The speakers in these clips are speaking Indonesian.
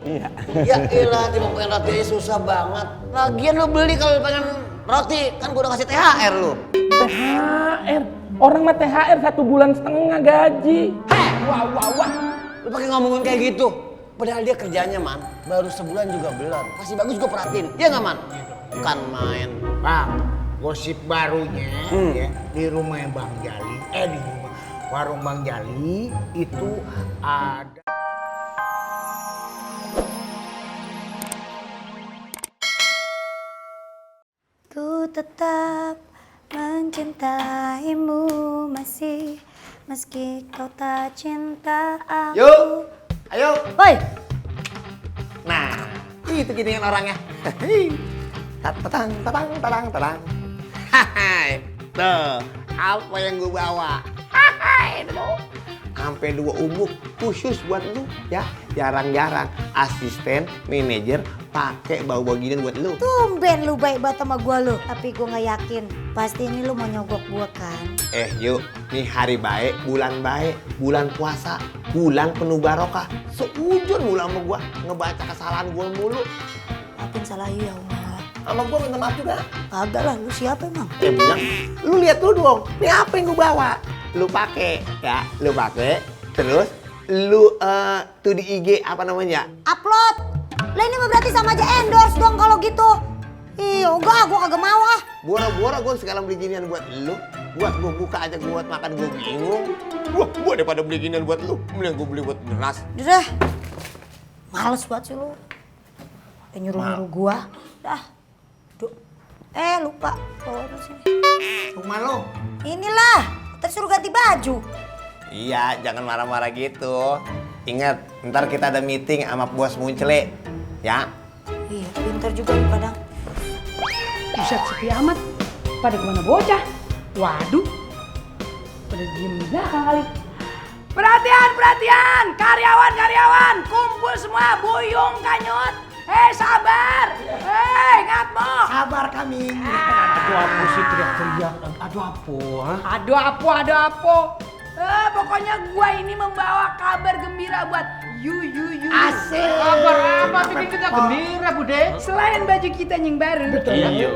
Iya. Ya ilah, tipe pengen roti aja susah banget. Lagian lu beli kalau pengen roti, kan gua udah kasih THR lu. THR? Orang mah THR 1 bulan setengah gaji. Wah. Lu pakai ngomongin kayak gitu. Padahal dia kerjanya, Man, baru sebulan juga belum. Masih bagus gua perhatiin. Iya nggak, Man? Bukan main. Bang, gosip barunya ya, di rumah Bang Jali, di rumah warung Bang Jali itu ada. Ku tetap mencintaimu masih meski kau tak cinta aku. Yuk, ayo. Woi, Nah, itu gini kan orangnya. Tatang. Hai. Tuh, apa yang gue bawa? Hai, tuh. Sampai 2 umuk khusus buat lu ya. Jarang-jarang asisten manajer pakai bau-bau ginian buat lu. tumben lu baik banget sama gua lu. Tapi gua nggak yakin, pasti ini lu mau nyogok gua kan? Yuk, nih hari baik, bulan puasa, bulan penuh barokah. Seujun mulu sama gua ngebaca kesalahan gua mulu. Maafin salah ya Allah. Sama gua minta maaf juga. Kagak lah, lu siapa emang? Bilang, lu lihat dulu dong, ini apa yang gua bawa? Lu pakai, ya, terus lu tuh di IG apa namanya? Upload. Lah ini mah berarti sama aja endorse dong kalau gitu. Ih, enggak, gua kagak mau ah. Bora-bora gua sekarang beli ginian buat lu, buat gua buka aja buat makan gua bingung. Gua daripada beli ginian buat lu, mending gua beli buat beras. Udah. Males banget sih lu. Nyuruh-nyuruh gua. Dah. Lupa. Bawa itu sini. Rumah lo. Inilah. Terus suruh ganti baju. Iya, jangan marah-marah gitu. Ingat, ntar kita ada meeting sama bos Muncele, ya? Iya, pintar juga lu kadang. Buset, sepi amat. Pada kemana bocah? Waduh. Pada diem kali. Perhatian! Karyawan! Kumpul semua, buyung, kanyut. Sabar! Ngatmo! Sabar kami. Aduh apa sih teriak-teriak? Aduh apa? Pokoknya gua ini membawa kabar gembira buat you. Asik. Kabar apa bikin kita gembira, Bude? Selain baju kita yang baru, Iya.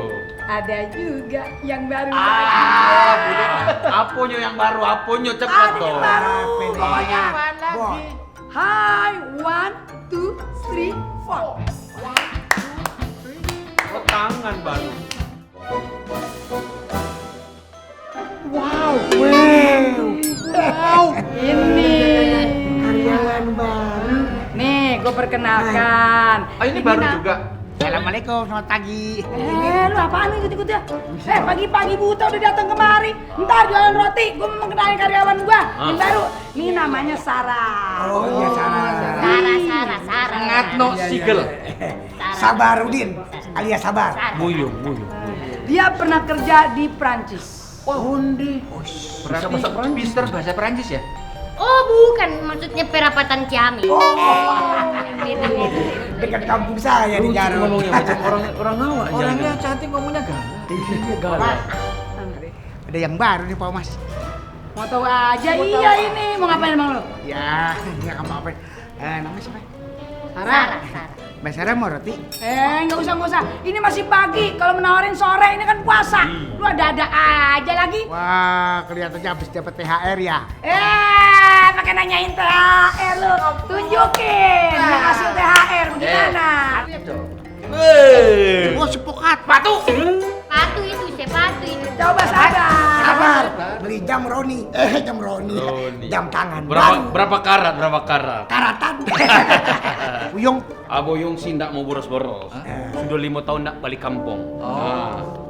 ada juga yang baru. Bude. Aponyo yang baru, aponyo cepet Ada dong. yang baru. Pokoknya. lagi? Hai, 1, 2, 3, 4. Oh, tangan baru. Wow. Ini. Karyawan baru. Nih, gue perkenalkan. Ini baru juga. Assalamualaikum, selamat pagi. Lu apaan nih ikut-ikut ya? Pagi-pagi buta udah datang kemari. Ntar jualan roti, gue mau kenalin karyawan gua yang baru. Ini namanya Sarah. Oh iya, Sarah. Sarah. Ngatno Sigel. Sabarudin alias Sabar. Muyung. Dia pernah kerja di Prancis. Undi. Berarti pinter bahasa Perancis ya? Oh bukan, maksudnya perapatan Ciamis. Dekat kampung saya di Garut. Ngomongnya macam orang Jawa. Orangnya cantik, ngomongnya galak. Iya galak. Ada yang baru nih Pak Mas. Mau tahu aja, iya ini. Mau ngapain emang lu? Ya, nggak apa-apa. Namanya siapa? Sarah. Mbak Sarah mau roti? Nggak usah. Ini masih pagi. Kalau menawarin sore, ini kan puasa. Lu ada aja lagi. Wah, kelihatannya habis dapat THR ya. Pakai nanyain THR lu. Tunjukin hasil THR bagaimana. Oh, sepokat. Patu Sepatu itu. Coba Sabar. Beli jam Roni. Jam tangan. Berapa karat? Karatan. Uyung. Aboyong sih ndak mau boros-boros. Sudah 5 tahun ndak balik kampung.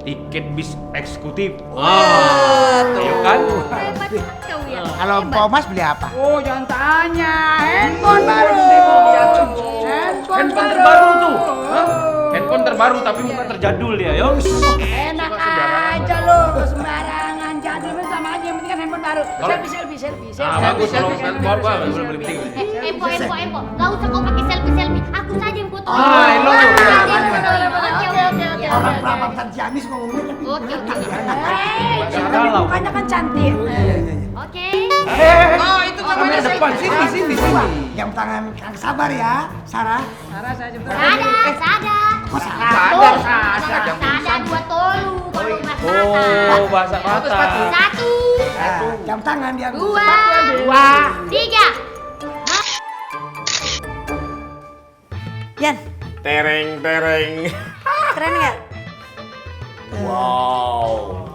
Tiket bis eksekutif. Iya kan? Hebat kau ya. Kalau Pak Mas beli apa? Oh, jangan tanya. Handphone baru. Handphone terbaru tuh. Handphone terbaru tapi muka terjadul dia, yo. Enak aja lo, sembarangan jadul sama aja, yang penting kan handphone baru. Selfie. Bagus kalau selfie boleh penting. Empo. Gak usah kau pakai selfie. Aku saja yang foto. Lo. Oke. Orang perapatan Ciamis ngomongnya kan. Oke. Mukanya kan cantik. Oke. Oh, itu namanya depan, sini. Jam tangan Kang Sabar ya, Sarah. Sarah saya jemput. Sada. Sada dua tolu kalau nggak salah. Oh, bahasa kata. Satu, Jam tangan dia. dua, tiga. Yan, Tereng. keren nggak? Wow.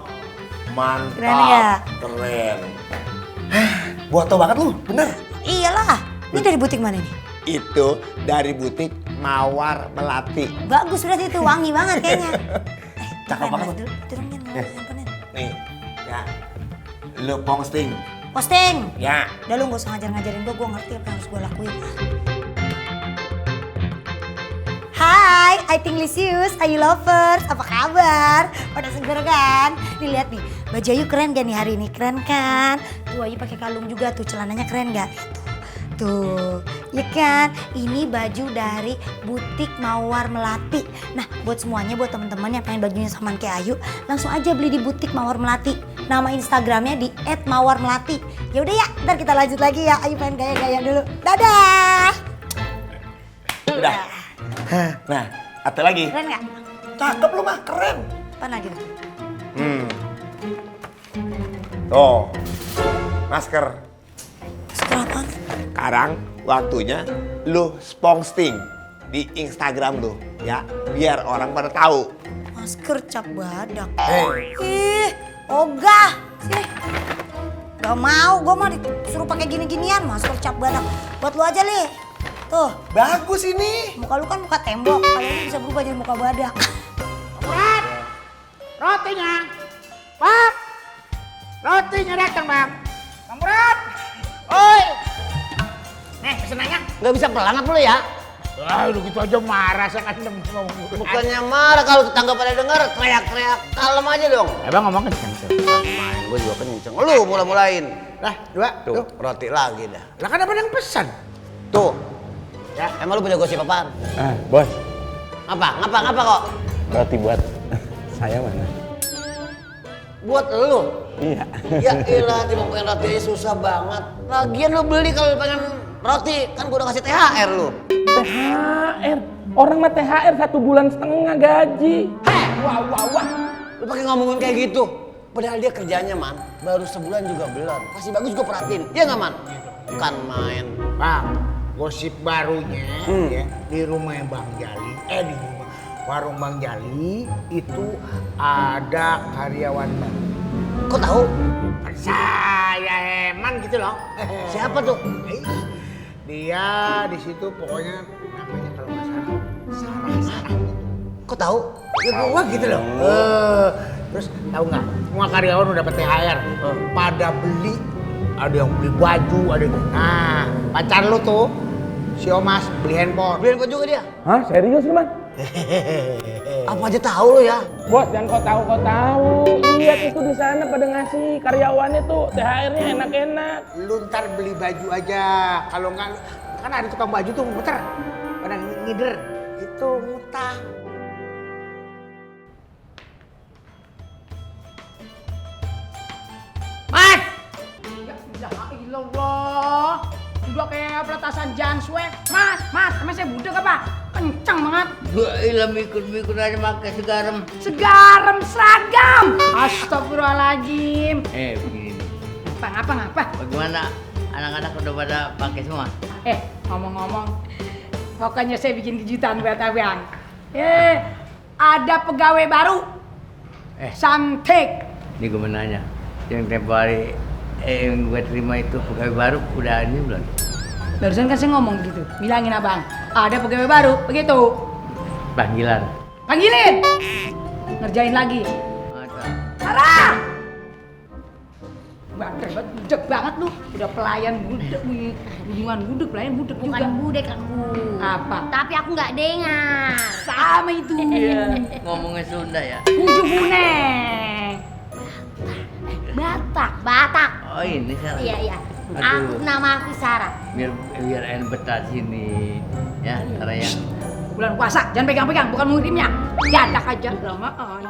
Mantap. Keren nggak? Keren. Gua tau banget lu, bener. Iyalah, ini dari butik mana nih? Itu dari butik Mawar Melati. Bagus berarti itu, wangi banget kayaknya. Cakep banget. Turun Yan, handphonenya. Nih, ya. Lu posting. Posting. Ya. Udah lu gak usah ngajarin gue ngerti apa yang harus gue lakuin. Hai, I think Lisius, Ayu Lovers, apa kabar? Pada seger kan? Nih lihat nih, baju Ayu keren gak nih hari ini? Keren kan? Tuh Ayu pakai kalung juga tuh, celananya keren gak? Tuh, ya kan? Ini baju dari butik Mawar Melati. Nah, buat semuanya, buat temen-temen yang pengen bajunya samaan kayak Ayu, langsung aja beli di butik Mawar Melati. Nama Instagramnya di @mawarmelati. Ya udah ya, ntar kita lanjut lagi ya. Ayu pengen gaya-gaya dulu. Dadah. Udah. Nah, ada lagi. Keren gak? Cakep lu mah, keren. Apa lagi tuh? Tuh. Masker. Sekarang Sekarang waktunya lu posting di Instagram lu, ya, biar orang pada tahu. masker cap badak. Ih, ogah. Sini. Gak mau, gue mau disuruh pakai gini-ginian masker cap badak. Buat lu aja, Li. Tuh, Bagus ini. muka lu kan muka tembok, kali ini bisa berubah jadi muka badak. Pak, rotinya. Pak, rotinya datang, Bang. Bang Murad. Oi. Nih, pesenannya. Nggak bisa pelan apa lu ya? Wah, lu gitu aja marah, saya kan ngomong Murad. Bukannya marah kalau tetangga pada denger, teriak-teriak. Kalem aja dong. Abang ngomong kenceng tuh. Main gue juga kenceng. Lu mula-mulain. Lah, dua. Tuh, roti lagi dah. Lah kan abang yang pesan. Tuh. Ya. Emang lu punya gosip apaan? Bos, Ngapa kok? roti buat saya mana? Buat lu? Iya. Ya elah, tiba pengen roti aja susah banget. Lagian lu beli kalau pengen roti, kan gua udah kasih THR lu. THR? Orang mah THR 1 bulan setengah gaji. Wah. Lu pakai ngomongin kayak gitu. Padahal dia kerjanya, Man, baru sebulan juga belum. Masih bagus gua perhatiin. Iya nggak, Man? Kan main. Bang, gosip barunya ya, di rumah Bang Jali, di rumah warung Bang Jali itu ada karyawan baru. Kok tahu? Saya Heman gitu loh. Siapa tuh? Dia di situ pokoknya namanya kalau nggak salah Sarah. Kok tahu? Ya gua gitu loh. Terus tahu nggak? Semua karyawan udah dapat THR. Pada beli. Ada yang beli baju, ada yang... Nah, pacar lu tuh, si Omas beli handphone. Beliin kok juga dia? Hah, serius lu, Man? Apa aja tahu lu ya? Bos, jangan kau tahu. Lihat itu di sana pada ngasih karyawannya tuh THR-nya enak-enak. Lu ntar beli baju aja. Kalau nggak, kan ada tukang baju tuh muter. Pada ngider. Itu ngutang. Mas! Ya ilah, udah kayak peletasan Janswe. Mas, emang saya budak apa? Kenceng banget. Gua ilah mikir-mikir aja pakai segaram. Segaram seragam. Astagfirullahaladzim. Begini. Ngapa? Bagaimana anak-anak udah pada pakai semua? Ngomong-ngomong, pokoknya saya bikin kejutan buat abang. Ada pegawai baru. Santik. Ini gue mau nanya, yang tempo hari yang gue terima itu pegawai baru udah ini belum? Barusan kan saya ngomong gitu, bilangin abang, ada pegawai baru, begitu. Panggilan. Panggilin. Ngerjain lagi. Sarah! Budek banget lu, udah pelayan budek nih. Hubungan budek, pelayan budek juga. Bukan budek aku. Apa? Tapi aku nggak dengar. Sama itu. Ngomongnya Sunda ya? Ujung buneng. Batak. Oh ini Sarah. Iya. Aduh. Nama aku Sarah. Biar enak betah sini. Ya, Sarah ya. Bulan puasa, jangan pegang-pegang, bukan muhrimnya. Jadak aja, lamaan.